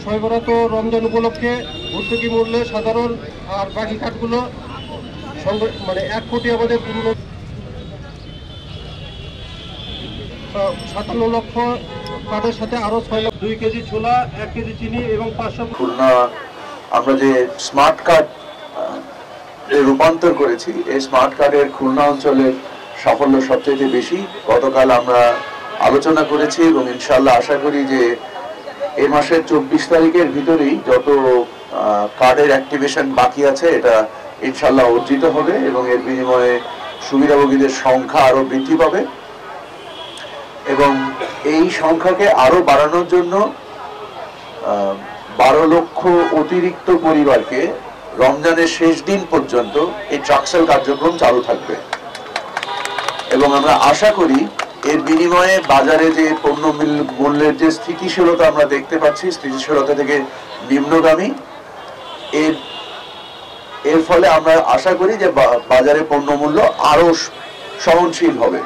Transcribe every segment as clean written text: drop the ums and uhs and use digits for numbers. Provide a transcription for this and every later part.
সরবরাহ রমজান উপলক্ষে ভর্তুকি মূল্যে সাধারণ আর বাকি কার্ডগুলো মানে 1 কোটি আমাদের 57 লক্ষ কার্ডের সাথে আরো 6 লক্ষ 2 কেজি ছোলা 1 কেজি চিনি এবং 500 খুলনা আমরা যে স্মার্ট কার্ড রূপান্তর করেছি, এই স্মার্ট কার্ডের খুলনা অঞ্চলের সাফল্য সবচেয়ে বেশি। গতকাল আমরা আলোচনা করেছি এবং ইনশাআল্লাহ আশা করি যে এই মাসের 24 তারিখের ভিতরেই যত কার্ডের অ্যাক্টিভেশন বাকি আছে এটা ইনশাআল্লাহ অর্জিত হবে এবং এর বিনিময়ে সুবিধাভোগীদের সংখ্যা আরো বৃদ্ধি পাবে এবং এই সংখ্যাকে আরো বাড়ানোর জন্য 12 লক্ষ অতিরিক্ত পরিবারকে রমজানের শেষ দিন পর্যন্ত এই ট্রাকসেল কার্যক্রম চালু থাকবে এবং আমরা আশা করি এর বিনিময়ে বাজারে যে পণ্য মূল্যের যে স্থিতিশীলতা আমরা দেখতে পাচ্ছি, স্থিতিশীলতা থেকে নিম্নগামী, এর ফলে আমরা আশা করি যে বাজারে পণ্য মূল্য আরো সহনশীল হবে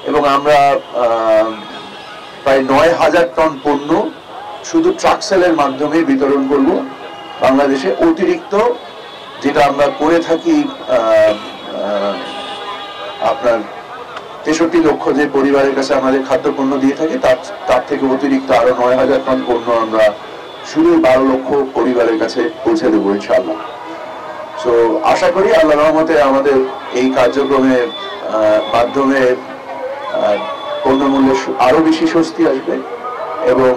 এবং আমরা প্রায় 9000 টন পণ্য শুধু ট্রাকসেলের মাধ্যমে বিতরণ করব বাংলাদেশে। অতিরিক্ত যেটা আমরা করে থাকি আপনার 63 লক্ষ যে পরিবারের কাছে আমাদের খাদ্যপণ্য দিয়ে থাকি তার থেকে অতিরিক্ত আরো 9000 টন পণ্য আমরা শুধু 12 লক্ষ পরিবারের কাছে পৌঁছে দেবো ইনশাআল্লাহ। তো আশা করি আল্লাহর রহমতে আমাদের এই কার্যক্রমের মাধ্যমে পণ্যমূল্যে আরো বেশি স্বস্তি আসবে এবং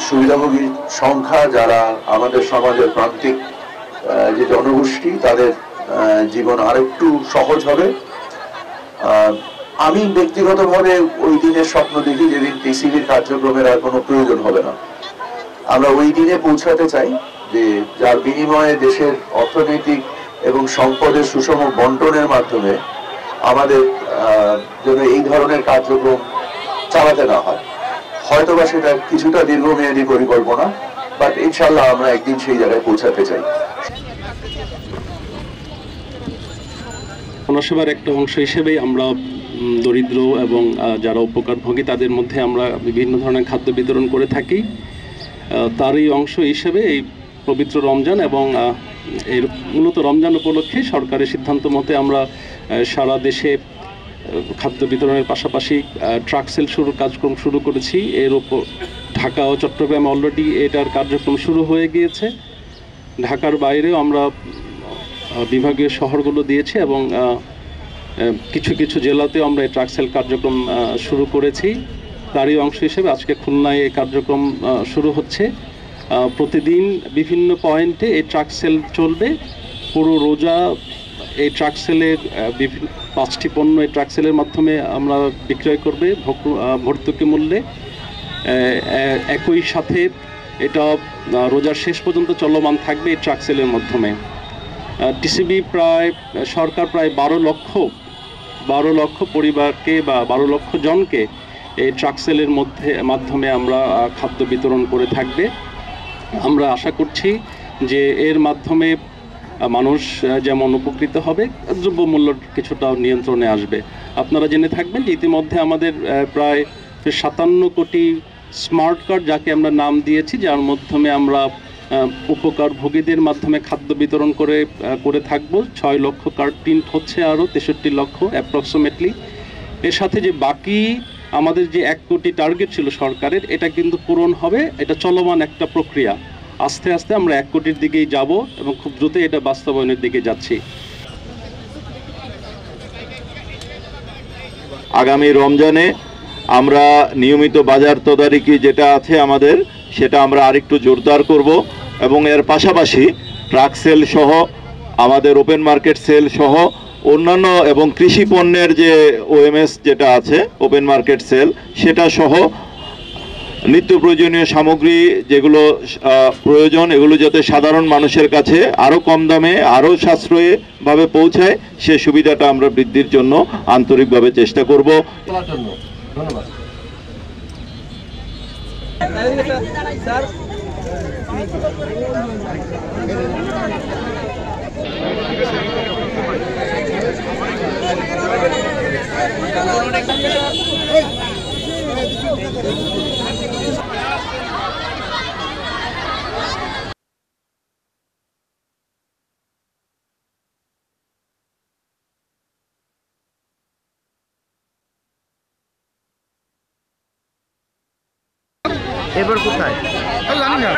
সুবিধাভোগীর সংখ্যা যারা আমাদের সমাজের প্রান্তিক যে জনগোষ্ঠী তাদের জীবন আরেকটু সহজ হবে। আমি ব্যক্তিগতভাবে ওই দিনের স্বপ্ন দেখি যেদিন টিসিবির কার্যক্রমের আর কোনো প্রয়োজন হবে না। আমরা ওই দিনে পৌঁছাতে চাই যে যার বিনিময়ে দেশের অর্থনৈতিক এবং সম্পদের সুষম বন্টনের মাধ্যমে আমাদের যেন এই ধরনের কার্যক্রম চালাতে না হয়। হয়তোবা সেটা কিছুটা দীর্ঘমেয়াদী পরিকল্পনা, বাট ইনশাআল্লাহ আমরা একদিন সেই জায়গায় পৌঁছাতে চাই। সমাজসেবার একটা অংশ হিসেবেই আমরা দরিদ্র এবং যারা উপকারভোগী তাদের মধ্যে আমরা বিভিন্ন ধরনের খাদ্য বিতরণ করে থাকি। তারই অংশ হিসেবে এই পবিত্র রমজান এবং এর মূলত রমজান উপলক্ষে সরকারের সিদ্ধান্ত মতে আমরা সারা দেশে খাদ্য বিতরণের পাশাপাশি ট্রাকসেল কার্যক্রম শুরু করেছি। এর উপর ঢাকা ও চট্টগ্রামে অলরেডি এটার কার্যক্রম শুরু হয়ে গিয়েছে। ঢাকার বাইরেও আমরা বিভাগীয় শহরগুলো দিয়েছি এবং কিছু কিছু জেলাতেও আমরা এই ট্রাকসেল কার্যক্রম শুরু করেছি। তারই অংশ হিসেবে আজকে খুলনায় এই কার্যক্রম শুরু হচ্ছে। প্রতিদিন বিভিন্ন পয়েন্টে এই ট্রাকসেল চলবে। পুরো রোজা এই ট্রাকসেলের বিভিন্ন 5টি পণ্য এই ট্রাকসেলের মাধ্যমে আমরা বিক্রয় করবে ভর্তুকি মূল্যে। একই সাথে এটা রোজার শেষ পর্যন্ত চলমান থাকবে এই ট্রাকসেলের মাধ্যমে। টিসিবি সরকার প্রায় 12 লক্ষ পরিবারকে বা 12 লক্ষ জনকে এই ট্রাকসেলের মাধ্যমে আমরা খাদ্য বিতরণ করে থাকবে। আমরা আশা করছি যে এর মাধ্যমে মানুষ যেমন উপকৃত হবে, দ্রব্যমূল্য কিছুটা নিয়ন্ত্রণে আসবে। আপনারা জেনে থাকবেন যে ইতিমধ্যে আমাদের প্রায় 57 কোটি স্মার্ট কার্ড, যাকে আমরা নাম দিয়েছি, যার মাধ্যমে আমরা উপকারভোগীদের মাধ্যমে খাদ্য বিতরণ করে থাকব। 6 লক্ষ কার্ড প্রিন্ট হচ্ছে, আরও 63 লক্ষ অ্যাপ্রক্সিমেটলি। এর সাথে যে বাকি আমাদের যে 1 কোটি টার্গেট ছিল সরকারের, এটা কিন্তু পূরণ হবে। এটা চলমান একটা প্রক্রিয়া। আস্তে আস্তে আমরা 1 কোটির দিকেই যাব এবং খুব দ্রুত এটা বাস্তবায়নের দিকে যাচ্ছি। আগামী রমজানে আমরা নিয়মিত বাজার তদারকি যেটা আছে আমাদের, সেটা আমরা আরেকটু জোরদার করব এবং এর পাশাপাশি ট্রাক সেল সহ আমাদের ওপেন মার্কেট সেল সহ অন্যান্য এবং কৃষি পণ্যের যে ওএমএস যেটা আছে ওপেন মার্কেট সেল, সেটা সহ নিত্য প্রয়োজনীয় সামগ্রী যেগুলো প্রয়োজন, এগুলো যাতে সাধারণ মানুষের কাছে আরও কম দামে আরও সাশ্রয়ীভাবে পৌঁছায়, সে সুবিধাটা আমরা বৃদ্ধির জন্য আন্তরিকভাবে চেষ্টা করব। ধন্যবাদ। এবার কোথায় জানি না